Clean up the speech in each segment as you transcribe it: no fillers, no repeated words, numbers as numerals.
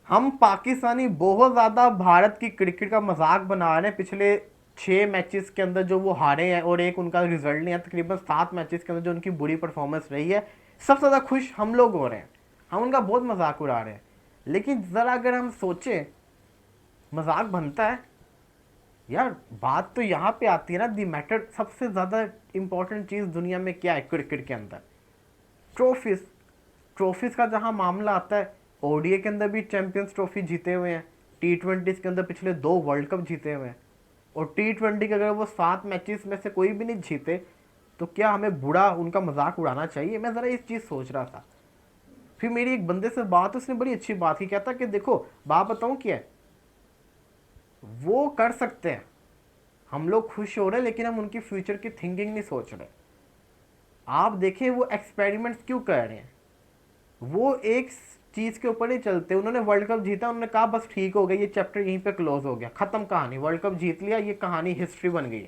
हम पाकिस्तानी बहुत ज़्यादा भारत की क्रिकेट का मजाक बना रहे हैं। पिछले 6 मैचेस के अंदर जो वो हारे हैं और एक उनका रिजल्ट नहीं है, तकरीबन 7 मैचेस के अंदर जो उनकी बुरी परफॉर्मेंस रही है, सबसे ज़्यादा खुश हम लोग हो रहे हैं। हम उनका बहुत मजाक उड़ा रहे हैं। लेकिन ज़रा अगर हम सोचें, मजाक बनता है यार। बात तो यहाँ पे आती है ना, दी मैटर सबसे ज़्यादा इंपॉर्टेंट चीज़ दुनिया में क्या है क्रिकेट के अंदर? ट्रॉफीज। ट्रॉफीज का जहां मामला आता है, ओडीए के अंदर भी चैंपियंस ट्रॉफी जीते हुए हैं, T20 के अंदर पिछले 2 वर्ल्ड कप जीते हुए हैं। और T20 के अगर वो 7 मैचेस में से कोई भी नहीं जीते, तो क्या हमें बुरा उनका मजाक उड़ाना चाहिए? मैं ज़रा इस चीज़ सोच रहा था। फिर मेरी एक बंदे से बात, उसने बड़ी अच्छी बात की, कहता कि देखो बात बताऊँ क्या है, वो कर सकते हैं, हम लोग खुश हो रहे हैं, लेकिन हम उनकी फ्यूचर की थिंकिंग नहीं सोच रहे। आप देखें वो एक्सपेरिमेंट्स क्यों कर रहे हैं। वो एक चीज के ऊपर नहीं चलते। उन्होंने वर्ल्ड कप जीता, उन्होंने कहा बस ठीक हो गया, ये चैप्टर यहीं पे क्लोज हो गया, खत्म कहानी, वर्ल्ड कप जीत लिया, ये कहानी हिस्ट्री बन गई।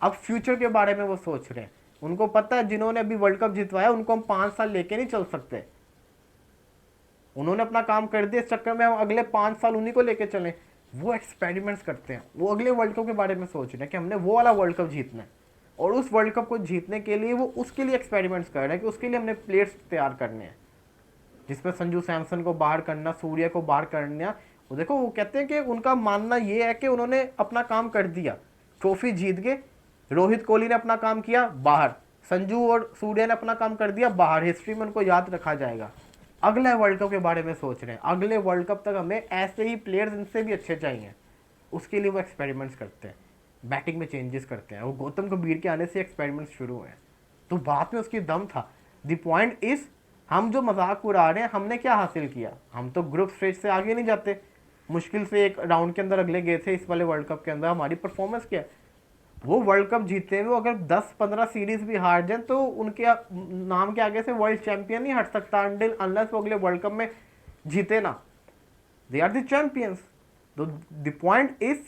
अब फ्यूचर के बारे में वो सोच रहे हैं। उनको पता है जिन्होंने अभी वर्ल्ड कप जितवाया उनको हम 5 साल लेके नहीं चल सकते। उन्होंने अपना काम कर दिया, इस चक्कर में हम अगले 5 साल उन्हीं को लेके चलें। वो एक्सपेरिमेंट्स करते हैं, वो अगले वर्ल्ड कप के बारे में सोच रहे हैं कि हमने वो वाला वर्ल्ड कप जीतना है। और उस वर्ल्ड कप को जीतने के लिए वो उसके लिए एक्सपेरिमेंट्स कर रहे हैं कि उसके लिए हमने प्लेयर्स तैयार करने हैं, जिसमें संजू सैमसन को बाहर करना, सूर्य को बाहर करना। वो देखो, वो कहते हैं कि उनका मानना ये है कि उन्होंने अपना काम कर दिया, ट्रॉफी जीत गए। रोहित कोहली ने अपना काम किया, बाहर। संजू और सूर्य ने अपना काम कर दिया, बाहर। हिस्ट्री में उनको याद रखा जाएगा। अगले वर्ल्ड कप के बारे में सोच रहे हैं, अगले वर्ल्ड कप तक हमें ऐसे ही प्लेयर्स इनसे भी अच्छे चाहिए। उसके लिए वो एक्सपेरिमेंट्स करते हैं, बैटिंग में चेंजेस करते हैं। वो गौतम गंभीर के आने से एक्सपेरिमेंट्स शुरू हुए हैं, तो बात में उसकी दम था। द पॉइंट इज, हम जो मजाक उड़ा रहे हैं, हमने क्या हासिल किया? हम तो ग्रुप स्टेज से आगे नहीं जाते, मुश्किल से एक राउंड के अंदर अगले गए थे। इस वाले वर्ल्ड कप के अंदर हमारी परफॉर्मेंस क्या है? वो वर्ल्ड कप जीते हुए अगर 10-15 सीरीज भी हार जाए तो उनके नाम के आगे से वर्ल्ड चैंपियन नहीं हट सकता, अनटिल अनलेस वो अगले वर्ल्ड कप में जीते ना। They are the champions. तो द पॉइंट इज,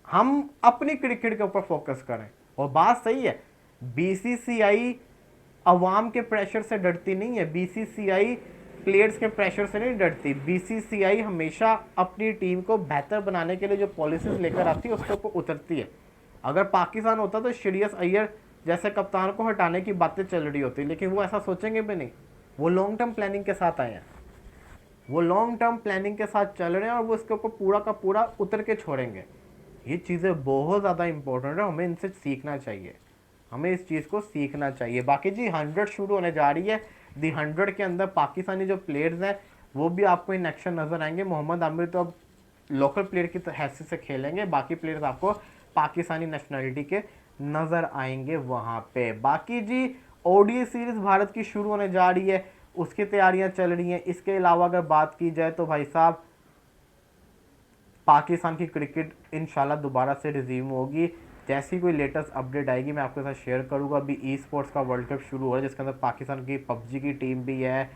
हम अपनी क्रिकेट के ऊपर फोकस करें। और बात सही है, बीसीसीआई अवाम के प्रेशर से डरती नहीं है, बीसीसीआई प्लेयर्स के प्रेशर से नहीं डरती। बीसीसीआई हमेशा अपनी टीम को बेहतर बनाने के लिए जो पॉलिसीज लेकर आती है उसके ऊपर उतरती है। अगर पाकिस्तान होता तो श्रेयस अय्यर जैसे कप्तान को हटाने की बातें चल रही होती, लेकिन वो ऐसा सोचेंगे भी नहीं। वो लॉन्ग टर्म प्लानिंग के साथ आए हैं, वो लॉन्ग टर्म प्लानिंग के साथ चल रहे हैं, और वो इसके ऊपर पूरा का पूरा उतर के छोड़ेंगे। ये चीज़ें बहुत ज़्यादा इंपॉर्टेंट है, हमें इनसे सीखना चाहिए, हमें इस चीज़ को सीखना चाहिए। बाकी जी 100 शुरू होने जा रही है। दी 100 के अंदर पाकिस्तानी जो प्लेयर्स हैं वो भी आपको इन एक्शन नज़र आएंगे। मोहम्मद आमिर तो अब लोकल प्लेयर की हैसियत से खेलेंगे, बाकी प्लेयर्स आपको पाकिस्तानी नेशनलिटी के नज़र आएंगे वहाँ पे। बाकी जी ओडीआई सीरीज़ भारत की शुरू होने जा रही है, उसकी तैयारियां चल रही हैं। इसके अलावा अगर बात की जाए तो भाई साहब, पाकिस्तान की क्रिकेट इंशाल्लाह दोबारा से रिज्यूम होगी। जैसी कोई लेटेस्ट अपडेट आएगी मैं आपके साथ शेयर करूंगा। अभी ई स्पोर्ट्स का वर्ल्ड कप शुरू हो रहा है, जिसके अंदर पाकिस्तान की पबजी की टीम भी है,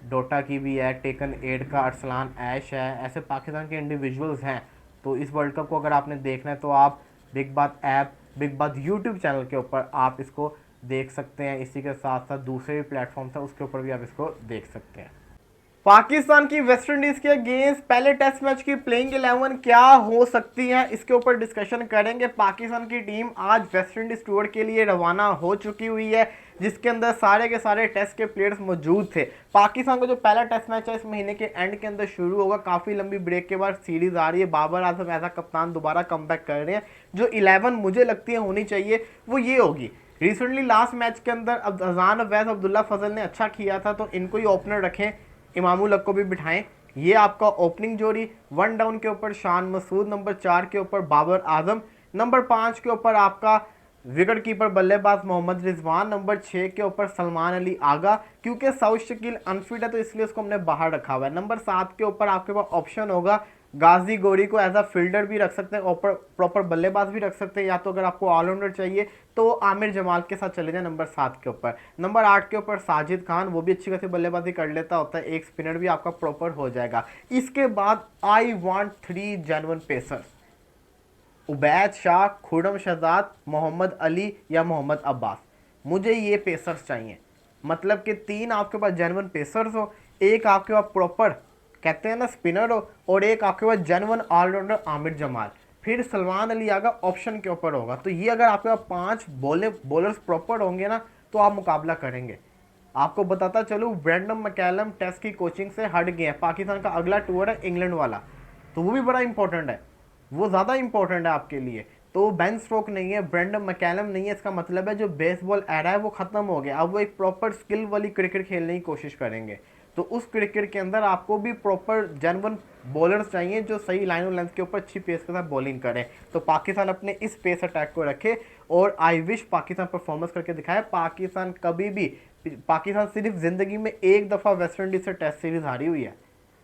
डोटा की भी है, टेकन 8 का अरसलान ऐश है, ऐसे पाकिस्तान के इंडिविजुअल्स हैं। तो इस वर्ल्ड कप को अगर आपने देखना है तो आप बिग बात ऐप, बिग बात यूट्यूब चैनल के ऊपर आप इसको देख सकते हैं। इसी के साथ साथ दूसरे भी प्लेटफॉर्म्स हैं, उसके ऊपर भी आप इसको देख सकते हैं। पाकिस्तान की वेस्ट इंडीज के अगेंस्ट पहले टेस्ट मैच की प्लेइंग 11 क्या हो सकती है, इसके ऊपर डिस्कशन करेंगे। पाकिस्तान की टीम आज वेस्ट इंडीज टूर के लिए रवाना हो चुकी हुई है, जिसके अंदर सारे के सारे टेस्ट के प्लेयर्स मौजूद थे। पाकिस्तान का जो पहला टेस्ट मैच है इस महीने के एंड के अंदर शुरू होगा। काफी लंबी ब्रेक के बाद सीरीज आ रही है, बाबर आजम एज अ कप्तान दोबारा कम कर रहे हैं। जो 11 मुझे लगती है होनी चाहिए वो ये होगी। रिसेंटली लास्ट मैच के अंदर अजान अवैस, अब्दुल्ला फजल ने अच्छा किया था, तो इनको ही ओपनर रखें, इमामुल हक को भी बिठाएं। ये आपका ओपनिंग जोड़ी। 1 डाउन के ऊपर शान मसूद, नंबर 4 के ऊपर बाबर आजम, नंबर 5 के ऊपर आपका विकेट कीपर बल्लेबाज मोहम्मद रिजवान, नंबर 6 के ऊपर सलमान अली आगा। क्योंकि साउथ शकील अनफिट है तो इसलिए उसको हमने बाहर रखा हुआ है। नंबर 7 के ऊपर आपके पास ऑप्शन होगा गाजी गोरी को एज अ फील्डर भी रख सकते हैं, और प्रॉपर बल्लेबाज भी रख सकते हैं, या तो अगर आपको ऑलराउंडर चाहिए तो आमिर जमाल के साथ चले जाए नंबर 7 के ऊपर। नंबर 8 के ऊपर साजिद खान, वो भी अच्छी खासी बल्लेबाजी कर लेता होता है, एक स्पिनर भी आपका प्रॉपर हो जाएगा। इसके बाद I want 3 genuine pacers, Ubaid Shah, Khurram Shahzad, Mohammad Ali या मोहम्मद अब्बास। मुझे ये पेसर्स चाहिए, मतलब कि 3 आपके पास जेन्युइन पेसर्स हो, एक आपके पास प्रॉपर कहते हैं ना स्पिनर हो, और एक आपके पास जेन्युइन ऑलराउंडर आमिर जमाल, फिर सलमान अली आगा ऑप्शन के ऊपर होगा। तो ये अगर आपके पास 5 बॉलर्स प्रॉपर होंगे ना तो आप मुकाबला करेंगे। आपको बताता चलूँ, ब्रेंडन मैकलम टेस्ट की कोचिंग से हट गए हैं, पाकिस्तान का अगला टूर है इंग्लैंड वाला, तो वो भी बड़ा इंपॉर्टेंट है, वो ज़्यादा इंपॉर्टेंट है आपके लिए। तो बेन स्ट्रोक नहीं है, ब्रेंडन मैकलम नहीं है, इसका मतलब है जो बेसबॉल एरा है वो ख़त्म हो गया, अब वो एक प्रॉपर स्किल वाली क्रिकेट खेलने की कोशिश करेंगे। तो उस क्रिकेट के अंदर आपको भी प्रॉपर जेन्युइन बॉलर्स चाहिए जो सही लाइन और लेंथ के ऊपर अच्छी पेस के साथ बॉलिंग करें। तो पाकिस्तान अपने इस पेस अटैक को रखे, और आई विश पाकिस्तान परफॉर्मेंस करके दिखाए। पाकिस्तान कभी भी, पाकिस्तान सिर्फ ज़िंदगी में एक दफ़ा वेस्ट इंडीज़ से टेस्ट सीरीज़ हारी हुई है,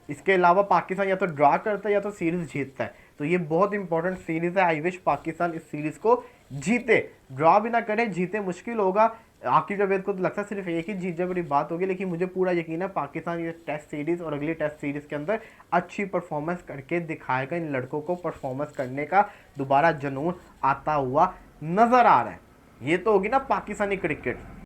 इसके अलावा पाकिस्तान या तो ड्रा करता है या तो सीरीज़ जीतता है। तो ये बहुत इंपॉर्टेंट सीरीज़ है, आई विश पाकिस्तान इस सीरीज़ को जीते, ड्रा भी ना करे, जीते मुश्किल होगा। आकिब जावेद को तो लगता है सिर्फ एक ही जीत जाए बड़ी बात होगी, लेकिन मुझे पूरा यकीन है पाकिस्तान ये टेस्ट सीरीज़ और अगली टेस्ट सीरीज़ के अंदर अच्छी परफॉर्मेंस करके दिखाएगा। इन लड़कों को परफॉर्मेंस करने का दोबारा जुनून आता हुआ नज़र आ रहा है। ये तो होगी ना पाकिस्तानी क्रिकेट।